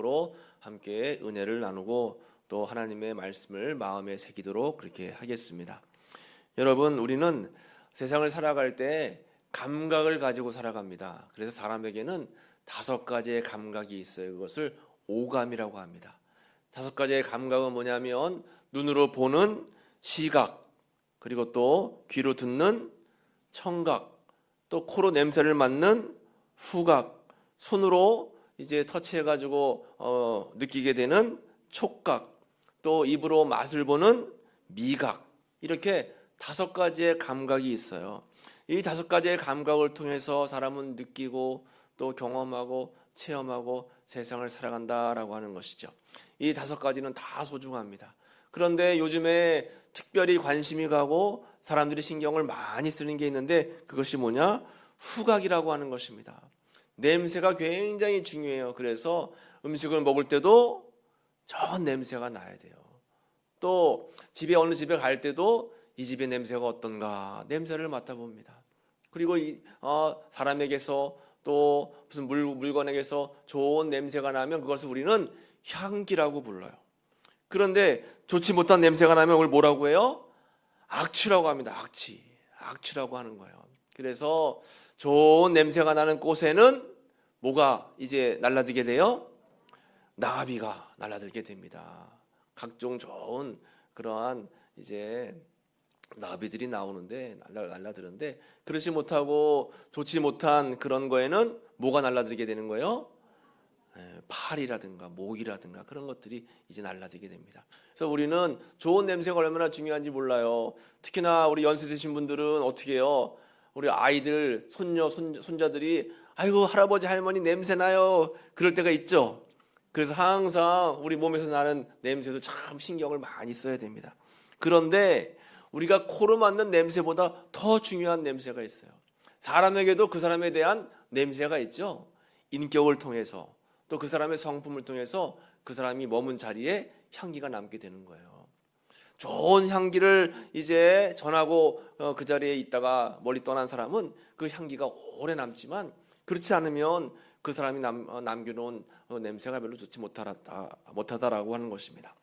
마지막으로 함께 은혜를 나누고 또 하나님의 말씀을 마음에 새기도록 그렇게 하겠습니다. 여러분, 우리는 세상을 살아갈 때 감각을 가지고 살아갑니다. 그래서 사람에게는 5가지의 감각이 있어요. 그것을 오감이라고 합니다. 5가지의 감각은 뭐냐면 눈으로 보는 시각, 그리고 또 귀로 듣는 청각, 또 코로 냄새를 맡는 후각, 손으로 이제 터치해가지고 느끼게 되는 촉각, 또 입으로 맛을 보는 미각, 이렇게 5가지의 감각이 있어요. 이 5가지의 감각을 통해서 사람은 느끼고 또 경험하고 체험하고 세상을 살아간다라고 하는 것이죠. 이 5가지는 다 소중합니다. 그런데 요즘에 특별히 관심이 가고 사람들이 신경을 많이 쓰는 게 있는데 그것이 뭐냐? 후각이라고 하는 것입니다. 냄새가 굉장히 중요해요. 그래서 음식을 먹을 때도 좋은 냄새가 나야 돼요. 또 집에 어느 집에 갈 때도 이 집의 냄새가 어떤가 냄새를 맡아봅니다. 그리고 사람에게서 또 무슨 물건에게서 좋은 냄새가 나면 그것을 우리는 향기라고 불러요. 그런데 좋지 못한 냄새가 나면 그걸 뭐라고 해요? 악취라고 합니다. 악취라고 하는 거예요. 그래서 좋은 냄새가 나는 꽃에는 뭐가 이제 날라들게 돼요? 나비가 날라들게 됩니다. 각종 좋은 그러한 이제 나비들이 나오는데 날라드는데, 그렇지 못하고 좋지 못한 그런 거에는 뭐가 날라들게 되는 거예요? 파리라든가 모기라든가 그런 것들이 이제 날라들게 됩니다. 그래서 우리는 좋은 냄새가 얼마나 중요한지 몰라요. 특히나 우리 연세 드신 분들은 어떻게 해요? 우리 아이들, 손자들이 아이고 할아버지 할머니 냄새 나요, 그럴 때가 있죠. 그래서 항상 우리 몸에서 나는 냄새도 참 신경을 많이 써야 됩니다. 그런데 우리가 코로 맡는 냄새보다 더 중요한 냄새가 있어요. 사람에게도 그 사람에 대한 냄새가 있죠. 인격을 통해서 또 그 사람의 성품을 통해서 그 사람이 머문 자리에 향기가 남게 되는 거예요. 좋은 향기를 이제 전하고 그 자리에 있다가 멀리 떠난 사람은 그 향기가 오래 남지만, 그렇지 않으면 그 사람이 남겨놓은 냄새가 별로 좋지 못하다라고 하는 것입니다.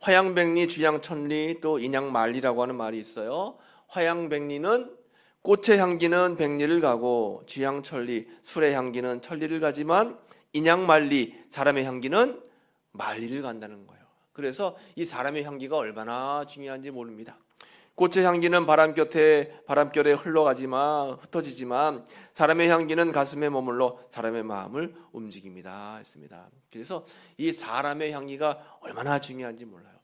화양백리, 주양천리, 또 인양만리라고 하는 말이 있어요. 화양백리는 꽃의 향기는 백리를 가고, 주양천리, 술의 향기는 천리를 가지만, 인양만리, 사람의 향기는 만리를 간다는 거예요. 그래서 이 사람의 향기가 얼마나 중요한지 모릅니다. 꽃의 향기는 바람결에 흩어지지만 사람의 향기는 가슴에 머물러 사람의 마음을 움직입니다 했습니다. 그래서 이 사람의 향기가 얼마나 중요한지 몰라요.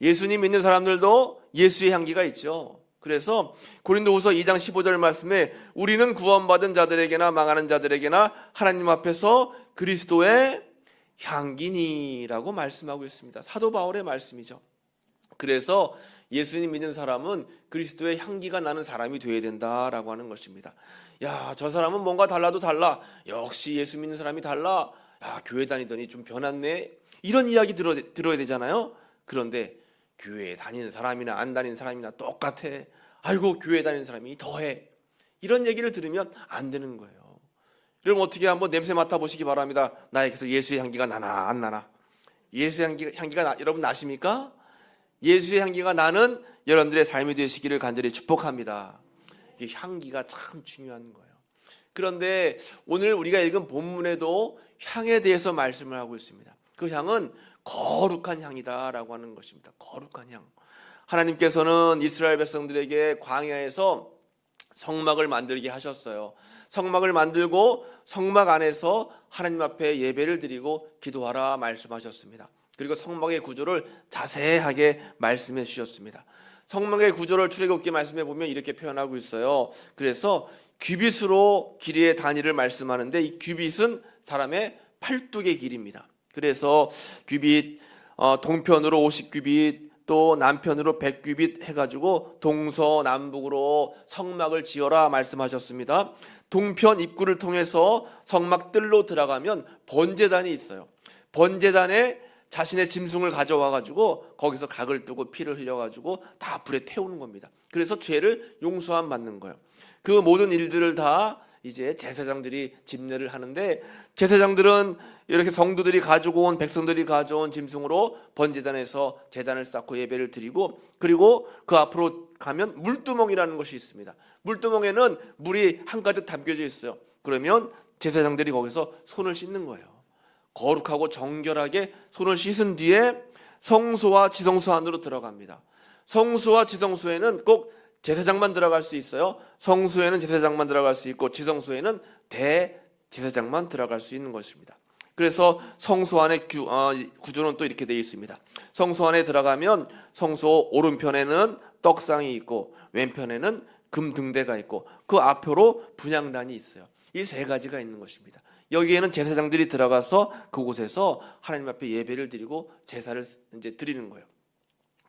예수님 믿는 사람들도 예수의 향기가 있죠. 그래서 고린도후서 2장 15절 말씀에 우리는 구원받은 자들에게나 망하는 자들에게나 하나님 앞에서 그리스도의 향기니라고 말씀하고 있습니다. 사도 바울의 말씀이죠. 그래서 예수님 믿는 사람은 그리스도의 향기가 나는 사람이 되어야 된다라고 하는 것입니다. 야, 저 사람은 뭔가 달라도 달라. 역시 예수 믿는 사람이 달라. 야, 교회 다니더니 좀 변했네. 이런 이야기 들어야 되잖아요. 그런데 교회 다니는 사람이나 안 다니는 사람이나 똑같아. 아이고, 교회 다니는 사람이 더해. 이런 얘기를 들으면 안 되는 거예요. 여러분, 어떻게 한번 냄새 맡아보시기 바랍니다. 나에게서 예수의 향기가 나나 안 나나. 예수의 향기가 여러분 나십니까? 예수의 향기가 나는 여러분들의 삶이 되시기를 간절히 축복합니다. 이 향기가 참 중요한 거예요. 그런데 오늘 우리가 읽은 본문에도 향에 대해서 말씀을 하고 있습니다. 그 향은 거룩한 향이다라고 하는 것입니다. 거룩한 향. 하나님께서는 이스라엘 백성들에게 광야에서 성막을 만들게 하셨어요. 성막을 만들고 성막 안에서 하나님 앞에 예배를 드리고 기도하라 말씀하셨습니다. 그리고 성막의 구조를 자세하게 말씀해 주셨습니다. 성막의 구조를 출애굽기 말씀해 보면 이렇게 표현하고 있어요. 그래서 규빗으로 길이의 단위를 말씀하는데, 이 규빗은 사람의 팔뚝의 길입니다. 그래서 규빗 동편으로 50규빗, 또 남편으로 100규빗 해가지고 동서남북으로 성막을 지어라 말씀하셨습니다. 동편 입구를 통해서 성막 뜰로 들어가면 번제단이 있어요. 번제단에 자신의 짐승을 가져와가지고 거기서 각을 뜨고 피를 흘려가지고 다 불에 태우는 겁니다. 그래서 죄를 용서함 받는 거예요. 그 모든 일들을 다 이제 제사장들이 집례를 하는데, 제사장들은 이렇게 성도들이 가지고 온, 백성들이 가져온 짐승으로 번제단에서 제단을 쌓고 예배를 드리고, 그리고 그 앞으로 가면 물두멍이라는 것이 있습니다. 물두멍에는 물이 한가득 담겨져 있어요. 그러면 제사장들이 거기서 손을 씻는 거예요. 거룩하고 정결하게 손을 씻은 뒤에 성소와 지성소 안으로 들어갑니다. 성소와 지성소에는 꼭 제사장만 들어갈 수 있어요. 성소에는 제사장만 들어갈 수 있고, 지성소에는 대제사장만 들어갈 수 있는 것입니다. 그래서 성소 안의 구조는 또 이렇게 되어 있습니다. 성소 안에 들어가면 성소 오른편에는 떡상이 있고, 왼편에는 금등대가 있고, 그 앞으로 분향단이 있어요. 이 세 가지가 있는 것입니다. 여기에는 제사장들이 들어가서 그곳에서 하나님 앞에 예배를 드리고 제사를 이제 드리는 거예요.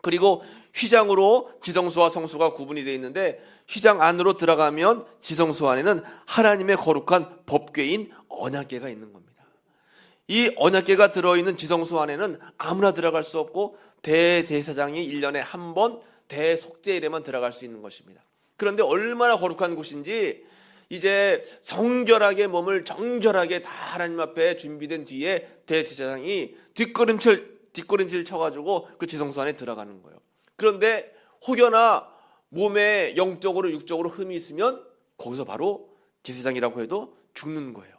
그리고 휘장으로 지성소와 성소가 구분이 되어 있는데, 휘장 안으로 들어가면 지성소 안에는 하나님의 거룩한 법궤인 언약궤가 있는 겁니다. 이 언약궤가 들어있는 지성소 안에는 아무나 들어갈 수 없고, 대제사장이 1년에 한 번 대속죄일에만 들어갈 수 있는 것입니다. 그런데 얼마나 거룩한 곳인지, 이제 성결하게 몸을 정결하게 다 하나님 앞에 준비된 뒤에 대제사장이 뒷걸음질 쳐가지고 그 지성소 안에 들어가는 거예요. 그런데 혹여나 몸에 영적으로 육적으로 흠이 있으면 거기서 바로 제사장이라고 해도 죽는 거예요.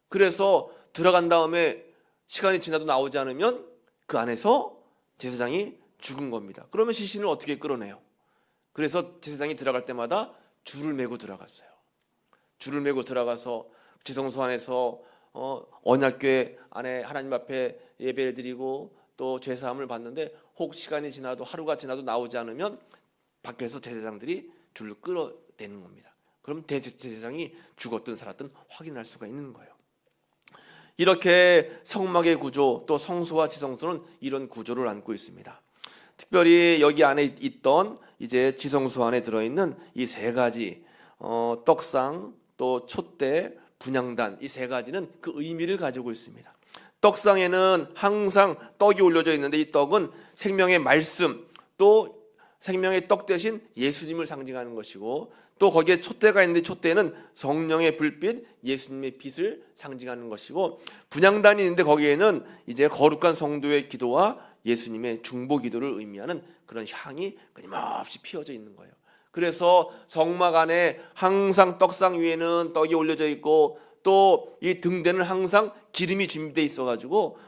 그래서 들어간 다음에 시간이 지나도 나오지 않으면 그 안에서 제사장이 죽은 겁니다. 그러면 시신을 어떻게 끌어내요? 그래서 제사장이 들어갈 때마다 줄을 메고 들어갔어요. 줄을 메고 들어가서 지성소 안에서 언약궤 안에 하나님 앞에 예배를 드리고 또 죄사함을 받는데, 혹 시간이 지나도 하루가 지나도 나오지 않으면 밖에서 제사장들이 줄을 끌어내는 겁니다. 그럼 대제사장이 죽었든 살았든 확인할 수가 있는 거예요. 이렇게 성막의 구조, 또 성소와 지성소는 이런 구조를 안고 있습니다. 특별히 여기 안에 있던 이제 지성소 안에 들어있는 이 세 가지 떡상, 또 촛대, 분향단, 이 세 가지는 그 의미를 가지고 있습니다. 떡상에는 항상 떡이 올려져 있는데, 이 떡은 생명의 말씀, 또 생명의 떡 대신 예수님을 상징하는 것이고, 또 거기에 촛대가 있는데 촛대는 성령의 불빛, 예수님의 빛을 상징하는 것이고, 분향단이 있는데 거기에는 이제 거룩한 성도의 기도와 예수님의 중보 기도를 의미하는 그런 향이 끊임없이 피어져 있는 거예요. 그래서 성막 안에 항상 떡상 위에는 떡이 올려져 있고, 또 이 등대는 항상 기름이 준비되어 있어가지고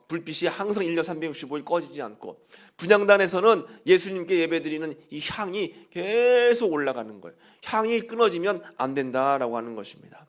불빛이 항상 1년 365일 꺼지지 않고, 분향단에서는 예수님께 예배드리는 이 향이 계속 올라가는 거예요. 향이 끊어지면 안 된다라고 하는 것입니다.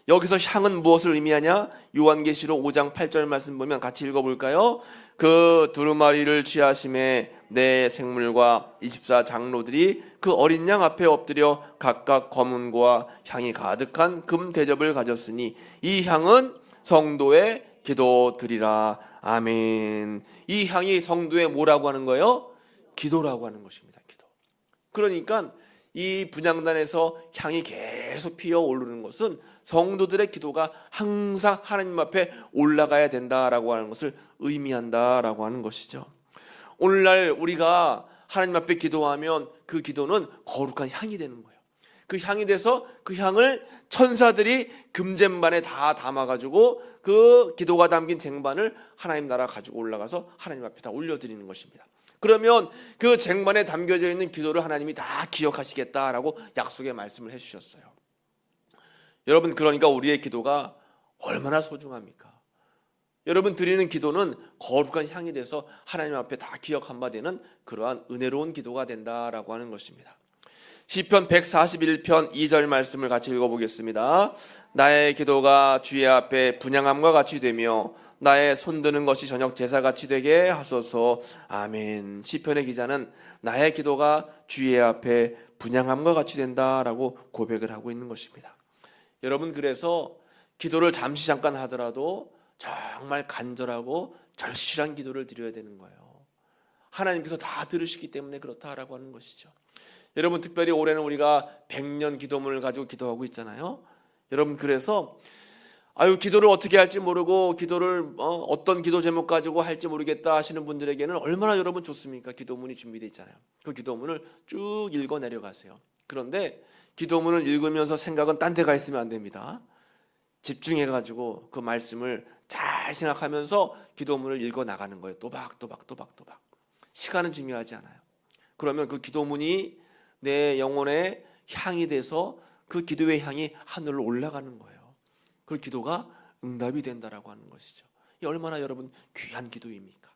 여기서 향은 무엇을 의미하냐? 요한계시록 5장 8절 말씀 보면 같이 읽어볼까요? 그 두루마리를 취하심에 내 생물과 24장로들이 그 어린 양 앞에 엎드려 각각 검은고와 향이 가득한 금 대접을 가졌으니 이 향은 성도의 기도드리라. 아멘. 이 향이 성도의 뭐라고 하는 거예요? 기도라고 하는 것입니다. 기도. 그러니까 이 분향단에서 향이 계속 피어 오르는 것은 성도들의 기도가 항상 하나님 앞에 올라가야 된다라고 하는 것을 의미한다라고 하는 것이죠. 오늘날 우리가 하나님 앞에 기도하면 그 기도는 거룩한 향이 되는 거예요. 그 향이 돼서 그 향을 천사들이 금쟁반에 다 담아가지고 그 기도가 담긴 쟁반을 하나님 나라 가지고 올라가서 하나님 앞에 다 올려드리는 것입니다. 그러면 그 쟁반에 담겨져 있는 기도를 하나님이 다 기억하시겠다라고 약속의 말씀을 해주셨어요. 여러분, 그러니까 우리의 기도가 얼마나 소중합니까? 여러분 드리는 기도는 거룩한 향이 돼서 하나님 앞에 다 기억한 바 되는 그러한 은혜로운 기도가 된다라고 하는 것입니다. 시편 141편 2절 말씀을 같이 읽어보겠습니다. 나의 기도가 주의 앞에 분향함과 같이 되며 나의 손드는 것이 저녁 제사같이 되게 하소서. 아멘. 시편의 기자는 나의 기도가 주의 앞에 분향함과 같이 된다라고 고백을 하고 있는 것입니다. 여러분, 그래서 기도를 잠시 잠깐 하더라도 정말 간절하고 절실한 기도를 드려야 되는 거예요. 하나님께서 다 들으시기 때문에 그렇다라고 하는 것이죠. 여러분, 특별히 올해는 우리가 100년 기도문을 가지고 기도하고 있잖아요. 여러분, 그래서 기도를 어떻게 할지 모르고 기도를 어떤 기도 제목 가지고 할지 모르겠다 하시는 분들에게는 얼마나 여러분 좋습니까? 기도문이 준비되어 있잖아요. 그 기도문을 쭉 읽어 내려가세요. 그런데 기도문을 읽으면서 생각은 딴 데 가 있으면 안 됩니다. 집중해가지고 그 말씀을 잘 생각하면서 기도문을 읽어 나가는 거예요. 또박. 시간은 중요하지 않아요. 그러면 그 기도문이 내 영혼의 향이 돼서 그 기도의 향이 하늘로 올라가는 거예요. 그 기도가 응답이 된다라고 하는 것이죠. 이 얼마나 여러분 귀한 기도입니까?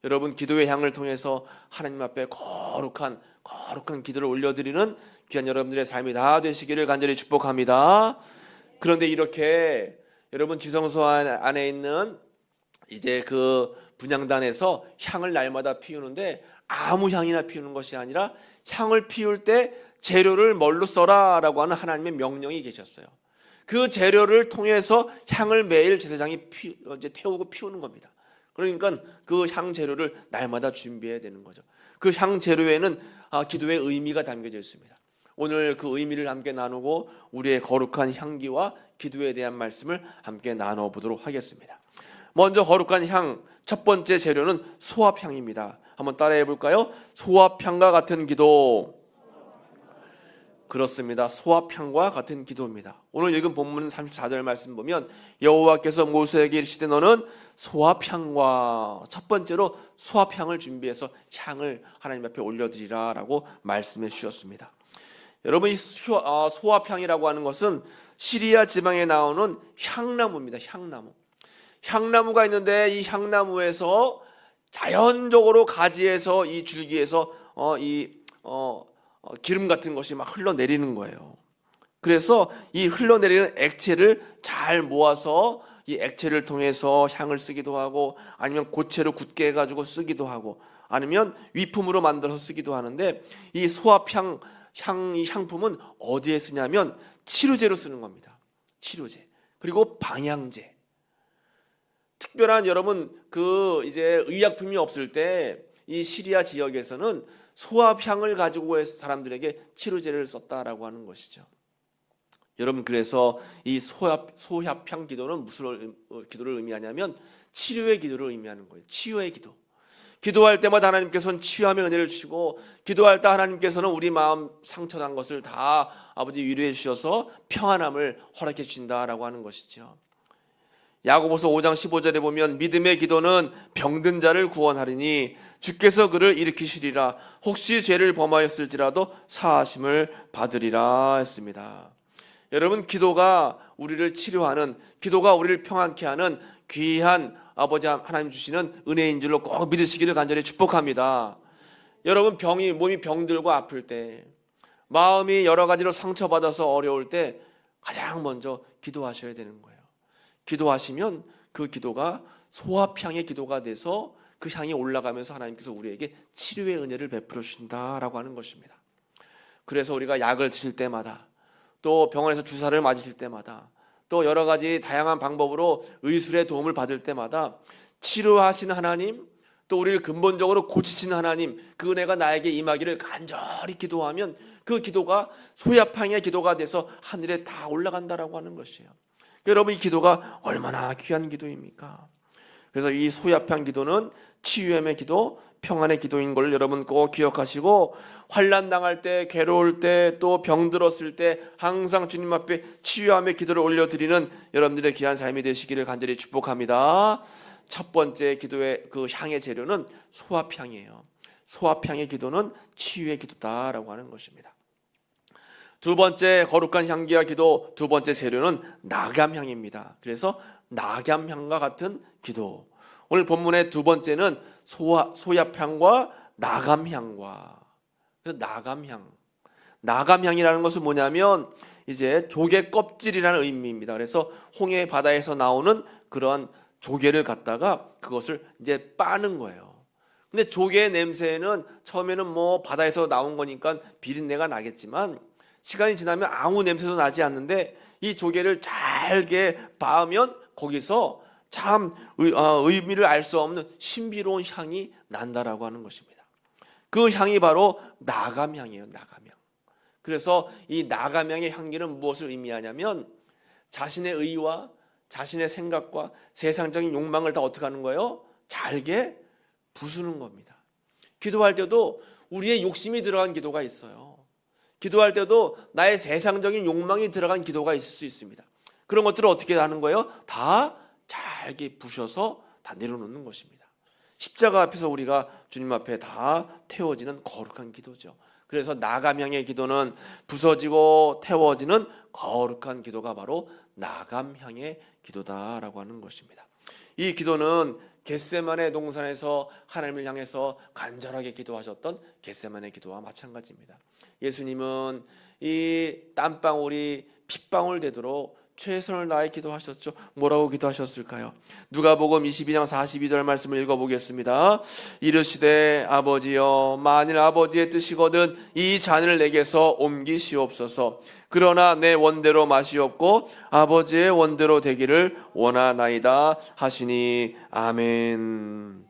여러분 기도의 향을 통해서 하나님 앞에 거룩한 기도를 올려드리는 귀한 여러분들의 삶이 다 되시기를 간절히 축복합니다. 그런데 이렇게 여러분 지성소 안에 있는 이제 그 분향단에서 향을 날마다 피우는데 아무 향이나 피우는 것이 아니라 향을 피울 때 재료를 뭘로 써라라고 하는 하나님의 명령이 계셨어요. 그 재료를 통해서 향을 매일 제사장이 이제 태우고 피우는 겁니다. 그러니까 그 향 재료를 날마다 준비해야 되는 거죠. 그 향 재료에는 기도의 의미가 담겨져 있습니다. 오늘 그 의미를 함께 나누고 우리의 거룩한 향기와 기도에 대한 말씀을 함께 나눠보도록 하겠습니다. 먼저 거룩한 향 첫 번째 재료는 소합향입니다. 한번 따라해 볼까요? 소합향과 같은 기도. 그렇습니다. 소합향과 같은 기도입니다. 오늘 읽은 본문 34절 말씀 보면 여호와께서 모세에게 이르시되 너는 소합향과 첫 번째로 소합향을 준비해서 향을 하나님 앞에 올려드리라 라고 말씀해 주셨습니다. 여러분 이 소합향이라고 하는 것은 시리아 지방에 나오는 향나무입니다. 향나무가 있는데 이 향나무에서 자연적으로 가지에서 이 줄기에서 기름 같은 것이 막 흘러내리는 거예요. 그래서 이 흘러내리는 액체를 잘 모아서 이 액체를 통해서 향을 쓰기도 하고 아니면 고체로 굳게 해가지고 쓰기도 하고 아니면 위품으로 만들어서 쓰기도 하는데 이 소합향 이 향품은 어디에 쓰냐면 치료제로 쓰는 겁니다. 치료제 그리고 방향제. 특별한 여러분 그 이제 의약품이 없을 때 이 시리아 지역에서는 소합향을 가지고 사람들에게 치료제를 썼다라고 하는 것이죠. 여러분 그래서 이 소합향 기도는 무슨 기도를 의미하냐면 치료의 기도를 의미하는 거예요. 치유의 기도. 기도할 때마다 하나님께서는 치유함의 은혜를 주시고 기도할 때 하나님께서는 우리 마음 상처난 것을 다 아버지 위로해 주셔서 평안함을 허락해 주신다라고 하는 것이죠. 야고보서 5장 15절에 보면 믿음의 기도는 병든 자를 구원하리니 주께서 그를 일으키시리라. 혹시 죄를 범하였을지라도 사하심을 받으리라 했습니다. 여러분 기도가 우리를 치료하는 기도가 우리를 평안케 하는 귀한 아버지 하나님 주시는 은혜인 줄로 꼭 믿으시기를 간절히 축복합니다. 여러분 몸이 병들고 아플 때 마음이 여러 가지로 상처받아서 어려울 때 가장 먼저 기도하셔야 되는 거예요. 기도하시면 그 기도가 소합향의 기도가 돼서 그 향이 올라가면서 하나님께서 우리에게 치료의 은혜를 베풀어 주신다라고 하는 것입니다. 그래서 우리가 약을 드실 때마다 또 병원에서 주사를 맞으실 때마다 또 여러 가지 다양한 방법으로 의술의 도움을 받을 때마다 치료하시는 하나님 또 우리를 근본적으로 고치시는 하나님 그 은혜가 나에게 임하기를 간절히 기도하면 그 기도가 소합향의 기도가 돼서 하늘에 다 올라간다라고 하는 것이에요. 여러분 이 기도가 얼마나 귀한 기도입니까? 그래서 이 소합향 기도는 치유함의 기도, 평안의 기도인 걸 여러분 꼭 기억하시고 환난 당할 때, 괴로울 때, 또 병들었을 때 항상 주님 앞에 치유함의 기도를 올려드리는 여러분들의 귀한 삶이 되시기를 간절히 축복합니다. 첫 번째 기도의 그 향의 재료는 소합향이에요. 소합향의 기도는 치유의 기도다라고 하는 것입니다. 두 번째 거룩한 향기와 기도 두 번째 재료는 나감향입니다. 그래서 나감향과 같은 기도. 오늘 본문의 두 번째는 소합향과 나감향과. 그래서 나감향이라는 것은 뭐냐면 이제 조개 껍질이라는 의미입니다. 그래서 홍해 바다에서 나오는 그런 조개를 갖다가 그것을 이제 빠는 거예요. 근데 조개의 냄새는 처음에는 뭐 바다에서 나온 거니까 비린내가 나겠지만 시간이 지나면 아무 냄새도 나지 않는데 이 조개를 잘게 빻으면 거기서 참 의미를 알 수 없는 신비로운 향이 난다라고 하는 것입니다. 그 향이 바로 나감향이에요. 나감향. 그래서 이 나감향의 향기는 무엇을 의미하냐면 자신의 의와 자신의 생각과 세상적인 욕망을 다 어떻게 하는 거예요? 잘게 부수는 겁니다. 기도할 때도 우리의 욕심이 들어간 기도가 있어요. 기도할 때도 나의 세상적인 욕망이 들어간 기도가 있을 수 있습니다. 그런 것들을 어떻게 하는 거예요? 다 잘게 부셔서 다 내려놓는 것입니다. 십자가 앞에서 우리가 주님 앞에 다 태워지는 거룩한 기도죠. 그래서 나감향의 기도는 부서지고 태워지는 거룩한 기도가 바로 나감향의 기도다라고 하는 것입니다. 이 기도는 겟세마네 동산에서 하나님을 향해서 간절하게 기도하셨던 겟세마네 기도와 마찬가지입니다. 예수님은 이 땀방울이 핏방울 되도록 최선을 다해 기도하셨죠. 뭐라고 기도하셨을까요? 누가복음 22장 42절 말씀을 읽어보겠습니다. 이르시되 아버지여 만일 아버지의 뜻이거든 이 잔을 내게서 옮기시옵소서. 그러나 내 원대로 마시옵고 아버지의 원대로 되기를 원하나이다 하시니 아멘.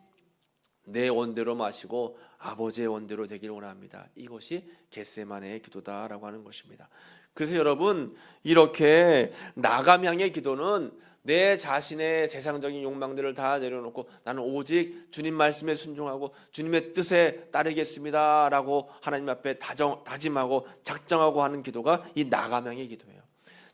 내 원대로 마시고 아버지의 원대로 되기를 원합니다. 이것이 겟세마네의 기도다라고 하는 것입니다. 그래서 여러분, 이렇게 나감향의 기도는 내 자신의 세상적인 욕망들을 다 내려놓고 나는 오직 주님 말씀에 순종하고 주님의 뜻에 따르겠습니다 라고 하나님 앞에 다짐하고 작정하고 하는 기도가 이 나감향의 기도예요.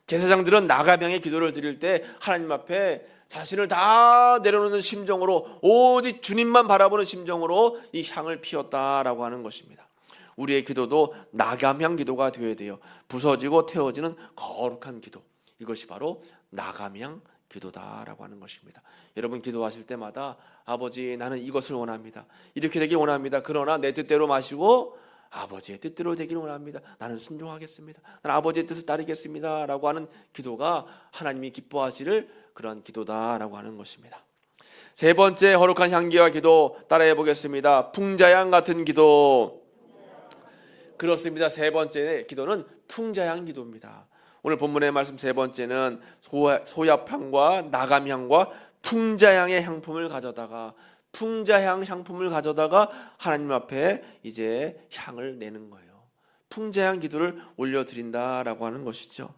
제사장들은 나감향의 기도를 드릴 때 하나님 앞에 자신을 다 내려놓는 심정으로 오직 주님만 바라보는 심정으로 이 향을 피웠다라고 하는 것입니다. 우리의 기도도 나감향 기도가 되어야 돼요. 부서지고 태워지는 거룩한 기도, 이것이 바로 나감향 기도다라고 하는 것입니다. 여러분 기도하실 때마다 아버지 나는 이것을 원합니다. 이렇게 되길 원합니다. 그러나 내 뜻대로 마시고 아버지의 뜻대로 되기를 원합니다. 나는 순종하겠습니다. 나는 아버지의 뜻을 따르겠습니다 라고 하는 기도가 하나님이 기뻐하시를 그런 기도다라고 하는 것입니다. 세 번째 거룩한 향기와 기도 따라해 보겠습니다. 풍자향 같은 기도. 그렇습니다. 세 번째 기도는 풍자향 기도입니다. 오늘 본문의 말씀 세 번째는 소엽향과 나감향과 풍자향의 향품을 가져다가 풍자향 가져다가 하나님 앞에 이제 향을 내는 거예요. 풍자향 기도를 올려드린다라고 하는 것이죠.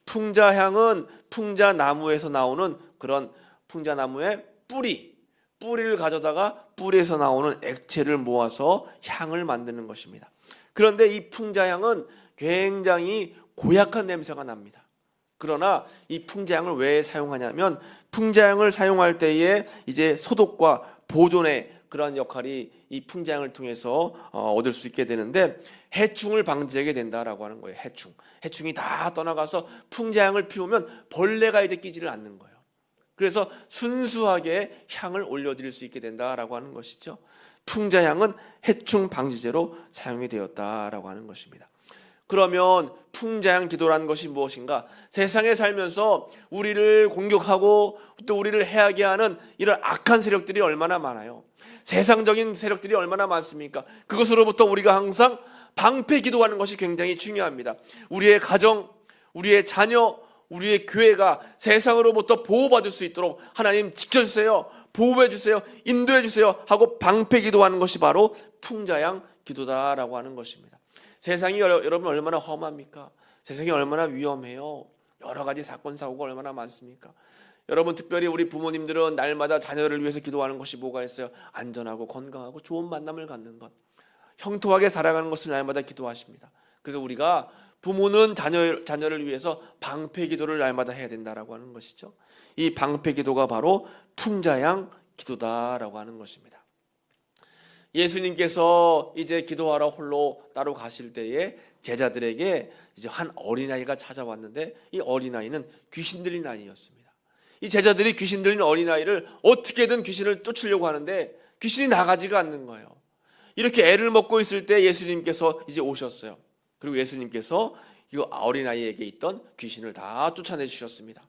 풍자향은 풍자나무에서 나오는 그런 풍자나무의 뿌리를 가져다가 뿌리에서 나오는 액체를 모아서 향을 만드는 것입니다. 그런데 이 풍자향은 굉장히 고약한 냄새가 납니다. 그러나 이 풍자향을 왜 사용하냐면 풍자향을 사용할 때에 이제 소독과 보존의 그런 역할이 이 풍자향을 통해서 얻을 수 있게 되는데 해충을 방지하게 된다라고 하는 거예요. 해충이 다 떠나가서 풍자향을 피우면 벌레가 이제 끼지를 않는 거예요. 그래서 순수하게 향을 올려드릴 수 있게 된다라고 하는 것이죠. 풍자향은 해충 방지제로 사용이 되었다라고 하는 것입니다. 그러면 풍자향 기도라는 것이 무엇인가? 세상에 살면서 우리를 공격하고 또 우리를 해하게 하는 이런 악한 세력들이 얼마나 많아요. 세상적인 세력들이 얼마나 많습니까? 그것으로부터 우리가 항상 방패 기도하는 것이 굉장히 중요합니다. 우리의 가정, 우리의 자녀, 우리의 교회가 세상으로부터 보호받을 수 있도록 하나님 지켜주세요, 보호해 주세요, 인도해 주세요 하고 방패 기도하는 것이 바로 풍자향 기도다라고 하는 것입니다. 세상이 여러분 얼마나 험합니까? 세상이 얼마나 위험해요. 여러 가지 사건 사고가 얼마나 많습니까? 여러분 특별히 우리 부모님들은 날마다 자녀를 위해서 기도하는 것이 뭐가 있어요? 안전하고 건강하고 좋은 만남을 갖는 것, 형통하게 살아가는 것을 날마다 기도하십니다. 그래서 우리가 부모는 자녀를 위해서 방패 기도를 날마다 해야 된다라고 하는 것이죠. 이 방패 기도가 바로 풍자향 기도다라고 하는 것입니다. 예수님께서 이제 기도하러 홀로 따로 가실 때에 제자들에게 이제 한 어린아이가 찾아왔는데 이 어린아이는 귀신 들린 아이였습니다. 이 제자들이 귀신 들린 어린아이를 어떻게든 귀신을 쫓으려고 하는데 귀신이 나가지가 않는 거예요. 이렇게 애를 먹고 있을 때 예수님께서 이제 오셨어요. 그리고 예수님께서 이 어린아이에게 있던 귀신을 다 쫓아내 주셨습니다.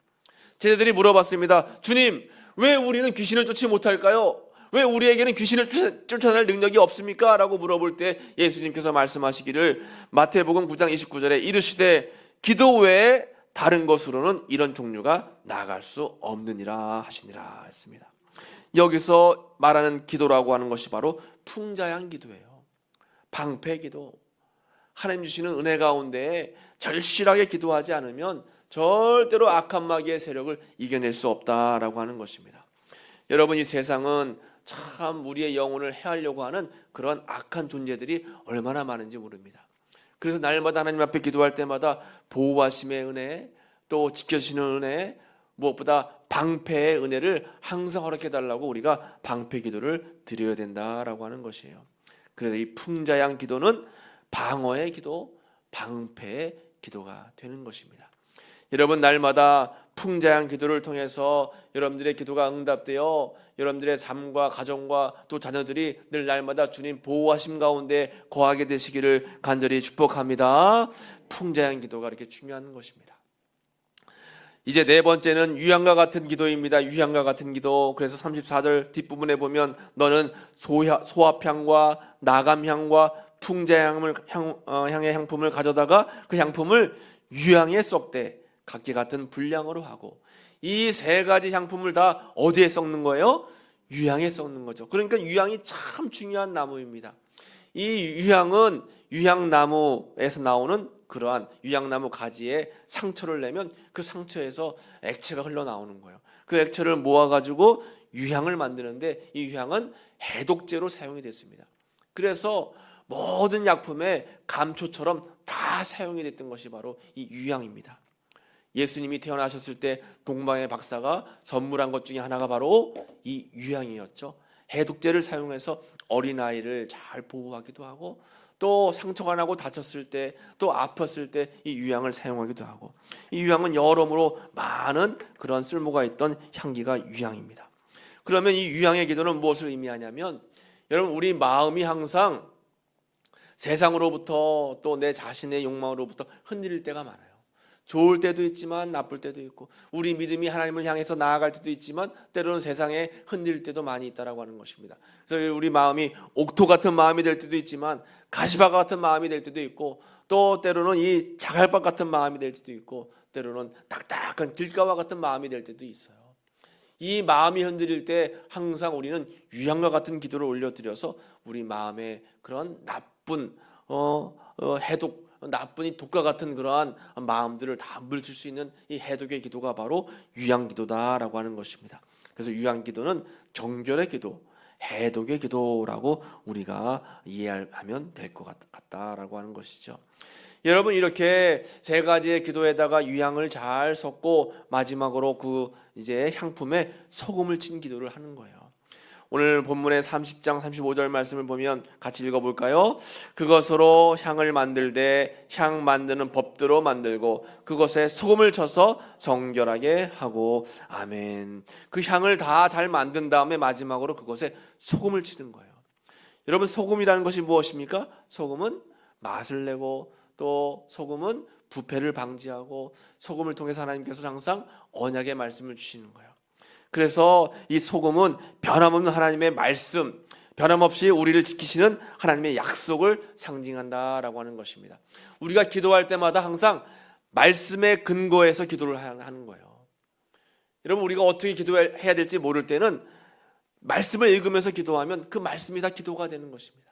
제자들이 물어봤습니다. 주님, 왜 우리는 귀신을 쫓지 못할까요? 왜 우리에게는 귀신을 쫓아낼 능력이 없습니까? 라고 물어볼 때 예수님께서 말씀하시기를 마태복음 9장 29절에 이르시되 기도 외에 다른 것으로는 이런 종류가 나아갈 수 없느니라 하시니라 했습니다. 여기서 말하는 기도라고 하는 것이 바로 풍자향 기도예요. 방패 기도. 하나님 주시는 은혜 가운데 절실하게 기도하지 않으면 절대로 악한 마귀의 세력을 이겨낼 수 없다라고 하는 것입니다. 여러분 이 세상은 참 우리의 영혼을 해하려고 하는 그런 악한 존재들이 얼마나 많은지 모릅니다. 그래서 날마다 하나님 앞에 기도할 때마다 보호하심의 은혜, 또 지켜주시는 은혜, 무엇보다 방패의 은혜를 항상 허락해 달라고 우리가 방패 기도를 드려야 된다라고 하는 것이에요. 그래서 이 풍자양 기도는 방어의 기도, 방패의 기도가 되는 것입니다. 여러분, 날마다 풍자양 기도를 통해서 여러분들의 기도가 응답되어 여러분들의 삶과 가정과 또 자녀들이 늘 날마다 주님 보호하심 가운데 거하게 되시기를 간절히 축복합니다. 풍자양 기도가 이렇게 중요한 것입니다. 이제 네 번째는 유향과 같은 기도입니다. 유향과 같은 기도. 그래서 34절 뒷부분에 보면 너는 소합향과 나감향과 풍자향을 향의 향품을 가져다가 그 향품을 유향에 썩되 각기 같은 분량으로 하고, 이 세 가지 향품을 다 어디에 썩는 거예요? 유향에 썩는 거죠. 그러니까 유향이 참 중요한 나무입니다. 이 유향은 유향나무에서 나오는 그러한 유향나무 가지에 상처를 내면 그 상처에서 액체가 흘러나오는 거예요. 그 액체를 모아가지고 유향을 만드는데 이 유향은 해독제로 사용이 됐습니다. 그래서 모든 약품에 감초처럼 다 사용이 됐던 것이 바로 이 유향입니다. 예수님이 태어나셨을 때 동방의 박사가 선물한 것 중에 하나가 바로 이 유향이었죠. 해독제를 사용해서 어린아이를 잘 보호하기도 하고, 또 상처가 나고 다쳤을 때, 또 아팠을 때 이 유향을 사용하기도 하고, 이 유향은 여러모로 많은 그런 쓸모가 있던 향기가 유향입니다. 그러면 이 유향의 기도는 무엇을 의미하냐면, 여러분, 우리 마음이 항상 세상으로부터 또 내 자신의 욕망으로부터 흔들릴 때가 많아요. 좋을 때도 있지만 나쁠 때도 있고, 우리 믿음이 하나님을 향해서 나아갈 때도 있지만 때로는 세상에 흔들릴 때도 많이 있다라고 하는 것입니다. 그래서 우리 마음이 옥토 같은 마음이 될 때도 있지만 가시밭 같은 마음이 될 때도 있고, 또 때로는 이 자갈밭 같은 마음이 될 때도 있고, 때로는 딱딱한 길가와 같은 마음이 될 때도 있어요. 이 마음이 흔들릴 때 항상 우리는 유향과 같은 기도를 올려드려서 우리 마음의 그런 나쁜 해독, 나쁜 이 독과 같은 그러한 마음들을 다 물칠 수 있는 이 해독의 기도가 바로 유향기도다라고 하는 것입니다. 그래서 유향기도는 정결의 기도, 해독의 기도라고 우리가 이해하면 될 것 같다라고 하는 것이죠. 여러분, 이렇게 세 가지의 기도에다가 유향을 잘 섞고 마지막으로 그 이제 향품에 소금을 친 기도를 하는 거예요. 오늘 본문의 30장 35절 말씀을 보면 같이 읽어볼까요? 그것으로 향을 만들되 향 만드는 법대로 만들고 그것에 소금을 쳐서 정결하게 하고. 아멘. 그 향을 다 잘 만든 다음에 마지막으로 그것에 소금을 치는 거예요. 여러분, 소금이라는 것이 무엇입니까? 소금은 맛을 내고, 또 소금은 부패를 방지하고, 소금을 통해서 하나님께서 항상 언약의 말씀을 주시는 거예요. 그래서 이 소금은 변함없는 하나님의 말씀, 변함없이 우리를 지키시는 하나님의 약속을 상징한다라고 하는 것입니다. 우리가 기도할 때마다 항상 말씀의 근거에서 기도를 하는 거예요. 여러분, 우리가 어떻게 기도해야 될지 모를 때는 말씀을 읽으면서 기도하면 그 말씀이 다 기도가 되는 것입니다.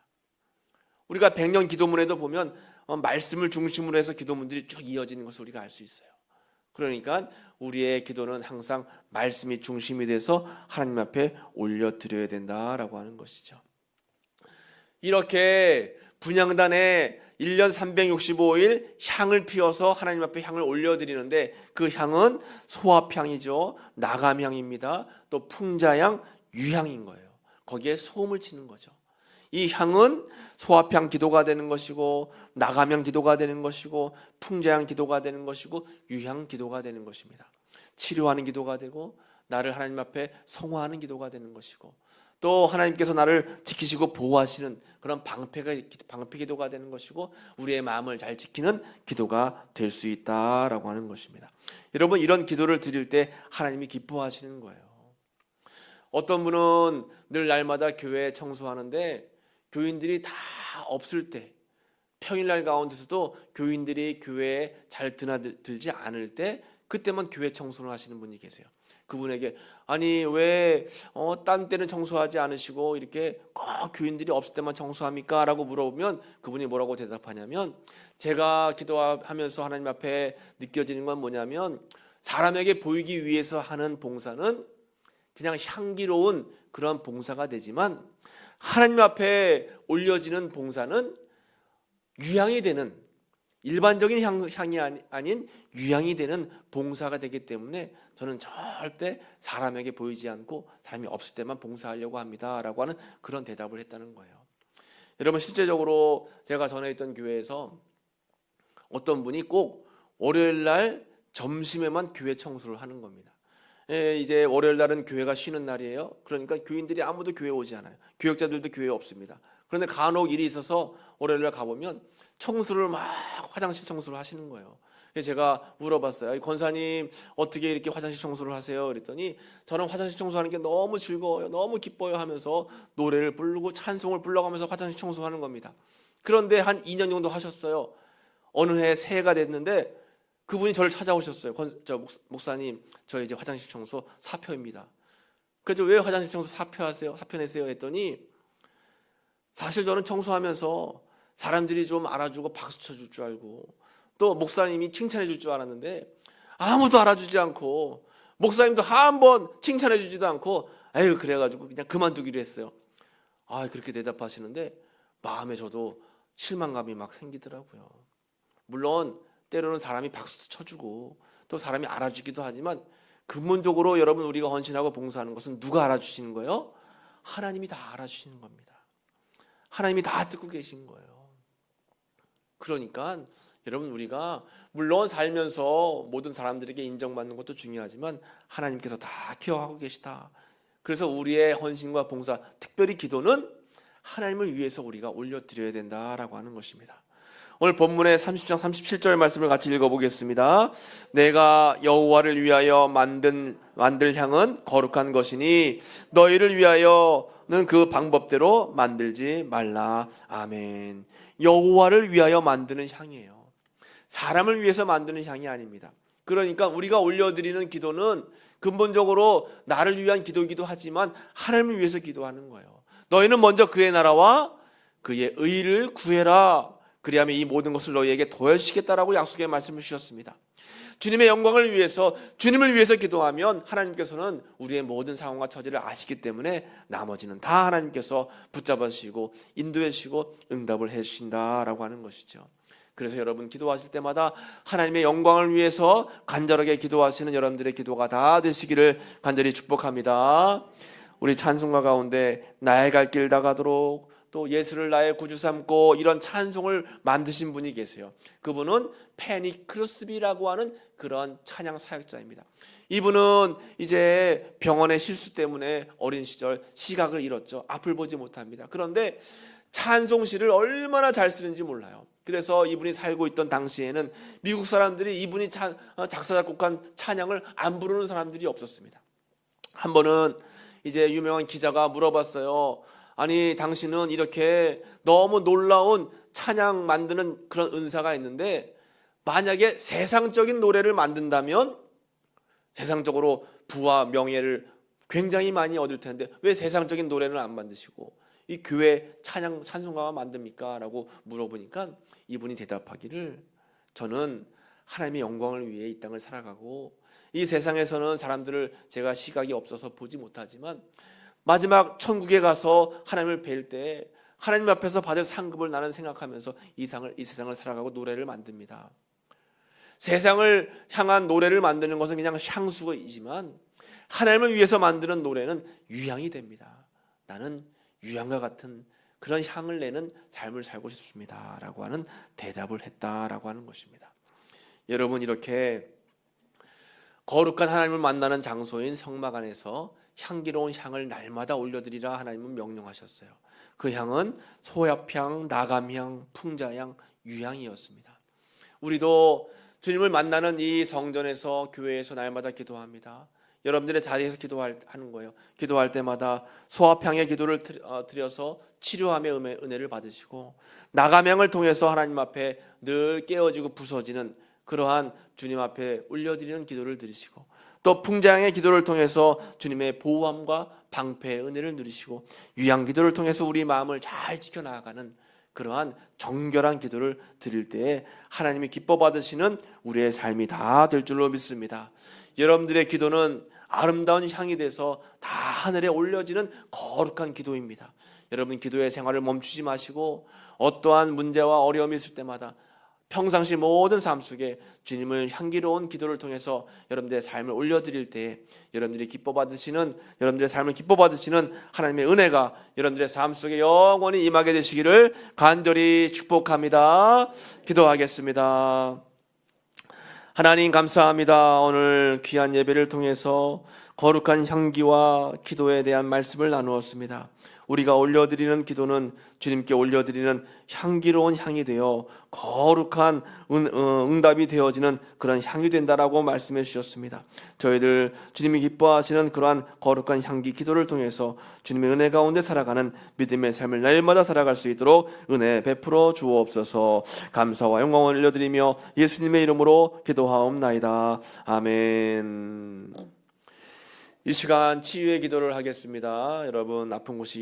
우리가 백년 기도문에도 보면 말씀을 중심으로 해서 기도문들이 쭉 이어지는 것을 우리가 알 수 있어요. 그러니까 우리의 기도는 항상 말씀이 중심이 돼서 하나님 앞에 올려드려야 된다라고 하는 것이죠. 이렇게 분향단에 1년 365일 향을 피워서 하나님 앞에 향을 올려드리는데, 그 향은 소합향이죠. 나감향입니다. 또 풍자향, 유향인 거예요. 거기에 소금을 치는 거죠. 이 향은 소합향 기도가 되는 것이고, 나감향 기도가 되는 것이고, 풍자향 기도가 되는 것이고, 유향 기도가 되는 것입니다. 치료하는 기도가 되고, 나를 하나님 앞에 성화하는 기도가 되는 것이고, 또 하나님께서 나를 지키시고 보호하시는 그런 방패 기도가 되는 것이고, 우리의 마음을 잘 지키는 기도가 될 수 있다라고 하는 것입니다. 여러분, 이런 기도를 드릴 때 하나님이 기뻐하시는 거예요. 어떤 분은 늘 날마다 교회 청소하는데 교인들이 다 없을 때, 평일날 가운데서도 교인들이 교회에 잘 드나들지 않을 때, 그때만 교회 청소를 하시는 분이 계세요. 그분에게 아니 왜 딴 때는 청소하지 않으시고 이렇게 꼭 교인들이 없을 때만 청소합니까? 라고 물어보면 그분이 뭐라고 대답하냐면, 제가 기도하면서 하나님 앞에 느껴지는 건 뭐냐면, 사람에게 보이기 위해서 하는 봉사는 그냥 향기로운 그런 봉사가 되지만, 하나님 앞에 올려지는 봉사는 유향이 되는 일반적인 향이 아닌 유향이 되는 봉사가 되기 때문에 저는 절대 사람에게 보이지 않고 사람이 없을 때만 봉사하려고 합니다라고 하는 그런 대답을 했다는 거예요. 여러분, 실제적으로 제가 전에 있던 교회에서 어떤 분이 꼭 월요일 날 점심에만 교회 청소를 하는 겁니다. 이제 월요일 날은 교회가 쉬는 날이에요. 그러니까 교인들이 아무도 교회에 오지 않아요. 교역자들도 교회에 없습니다. 그런데 간혹 일이 있어서 월요일 날 가보면 청소를 막 화장실 청소를 하시는 거예요. 그래서 제가 물어봤어요. 권사님, 어떻게 이렇게 화장실 청소를 하세요? 그랬더니 저는 화장실 청소하는 게 너무 즐거워요, 너무 기뻐요 하면서 노래를 부르고 찬송을 불러가면서 화장실 청소하는 겁니다. 그런데 한 2년 정도 하셨어요. 어느 해 새해가 됐는데 그분이 저를 찾아오셨어요. 목사님, 저 이제 화장실 청소 사표입니다. 그래서 왜 화장실 청소 사표 내세요 했더니, 사실 저는 청소하면서 사람들이 좀 알아주고 박수 쳐줄 줄 알고 또 목사님이 칭찬해 줄 줄 알았는데 아무도 알아주지 않고 목사님도 한 번 칭찬해 주지도 않고 에휴 그래가지고 그냥 그만두기로 했어요. 그렇게 대답하시는데 마음에 저도 실망감이 막 생기더라고요. 물론 때로는 사람이 박수 쳐주고 또 사람이 알아주기도 하지만 근본적으로 여러분, 우리가 헌신하고 봉사하는 것은 누가 알아주시는 거예요? 하나님이 다 알아주시는 겁니다. 하나님이 다 듣고 계신 거예요. 그러니까 여러분, 우리가 물론 살면서 모든 사람들에게 인정받는 것도 중요하지만 하나님께서 다 케어하고 계시다. 그래서 우리의 헌신과 봉사, 특별히 기도는 하나님을 위해서 우리가 올려드려야 된다라고 하는 것입니다. 오늘 본문의 30장 37절 말씀을 같이 읽어보겠습니다. 내가 여호와를 위하여 만들 향은 거룩한 것이니 너희를 위하여는 그 방법대로 만들지 말라. 아멘. 여호와를 위하여 만드는 향이에요. 사람을 위해서 만드는 향이 아닙니다. 그러니까 우리가 올려드리는 기도는 근본적으로 나를 위한 기도이기도 하지만 하나님을 위해서 기도하는 거예요. 너희는 먼저 그의 나라와 그의 의를 구해라. 그리하면 이 모든 것을 너희에게 더해주시겠다라고 약속의 말씀을 주셨습니다. 주님의 영광을 위해서, 주님을 위해서 기도하면 하나님께서는 우리의 모든 상황과 처지를 아시기 때문에 나머지는 다 하나님께서 붙잡아 주시고 인도해 주시고 응답을 해 주신다라고 하는 것이죠. 그래서 여러분, 기도하실 때마다 하나님의 영광을 위해서 간절하게 기도하시는 여러분들의 기도가 다 되시기를 간절히 축복합니다. 우리 찬송가 가운데 나의 갈 길 다가도록, 또 예수를 나의 구주 삼고, 이런 찬송을 만드신 분이 계세요. 그분은 페니 크로스비라고 하는 그런 찬양 사역자입니다. 이분은 이제 병원의 실수 때문에 어린 시절 시각을 잃었죠. 앞을 보지 못합니다. 그런데 찬송시를 얼마나 잘 쓰는지 몰라요. 그래서 이분이 살고 있던 당시에는 미국 사람들이 이분이 작사 작곡한 찬양을 안 부르는 사람들이 없었습니다. 한 번은 이제 유명한 기자가 물어봤어요. 아니, 당신은 이렇게 너무 놀라운 찬양 만드는 그런 은사가 있는데 만약에 세상적인 노래를 만든다면 세상적으로 부와 명예를 굉장히 많이 얻을 텐데 왜 세상적인 노래는 안 만드시고 이 교회 찬송가만 만듭니까? 라고 물어보니까 이분이 대답하기를, 저는 하나님의 영광을 위해 이 땅을 살아가고 이 세상에서는 사람들을 제가 시각이 없어서 보지 못하지만 마지막 천국에 가서 하나님을 뵐 때 하나님 앞에서 받을 상급을 나는 생각하면서 이 세상을 살아가고 노래를 만듭니다. 세상을 향한 노래를 만드는 것은 그냥 향수이지만 하나님을 위해서 만드는 노래는 유향이 됩니다. 나는 유향과 같은 그런 향을 내는 삶을 살고 싶습니다 라고 하는 대답을 했다라고 하는 것입니다. 여러분, 이렇게 거룩한 하나님을 만나는 장소인 성막 안에서 향기로운 향을 날마다 올려드리라 하나님은 명령하셨어요. 그 향은 소엽향, 나감향, 풍자향, 유향이었습니다. 우리도 주님을 만나는 이 성전에서, 교회에서 날마다 기도합니다. 여러분들의 자리에서 기도하는 거예요. 기도할 때마다 소합향의 기도를 드려서 치료함의 은혜를 받으시고, 나감향을 통해서 하나님 앞에 늘 깨어지고 부서지는 그러한 주님 앞에 올려드리는 기도를 드리시고, 또 풍자향의 기도를 통해서 주님의 보호함과 방패의 은혜를 누리시고, 유향 기도를 통해서 우리 마음을 잘 지켜나가는 그러한 정결한 기도를 드릴 때에 하나님이 기뻐 받으시는 우리의 삶이 다 될 줄로 믿습니다. 여러분들의 기도는 아름다운 향이 돼서 다 하늘에 올려지는 거룩한 기도입니다. 여러분, 기도의 생활을 멈추지 마시고 어떠한 문제와 어려움이 있을 때마다 평상시 모든 삶 속에 주님을 향기로운 기도를 통해서 여러분들의 삶을 올려드릴 때 여러분들의 삶을 기뻐 받으시는 하나님의 은혜가 여러분들의 삶 속에 영원히 임하게 되시기를 간절히 축복합니다. 기도하겠습니다. 하나님 감사합니다. 오늘 귀한 예배를 통해서 거룩한 향기와 기도에 대한 말씀을 나누었습니다. 우리가 올려드리는 기도는 주님께 올려드리는 향기로운 향이 되어 거룩한 응답이 되어지는 그런 향이 된다라고 말씀해 주셨습니다. 저희들 주님이 기뻐하시는 그러한 거룩한 향기 기도를 통해서 주님의 은혜 가운데 살아가는 믿음의 삶을 날마다 살아갈 수 있도록 은혜 베풀어 주옵소서. 감사와 영광을 올려드리며 예수님의 이름으로 기도하옵나이다. 아멘. 이 시간 치유의 기도를 하겠습니다. 여러분 아픈 곳이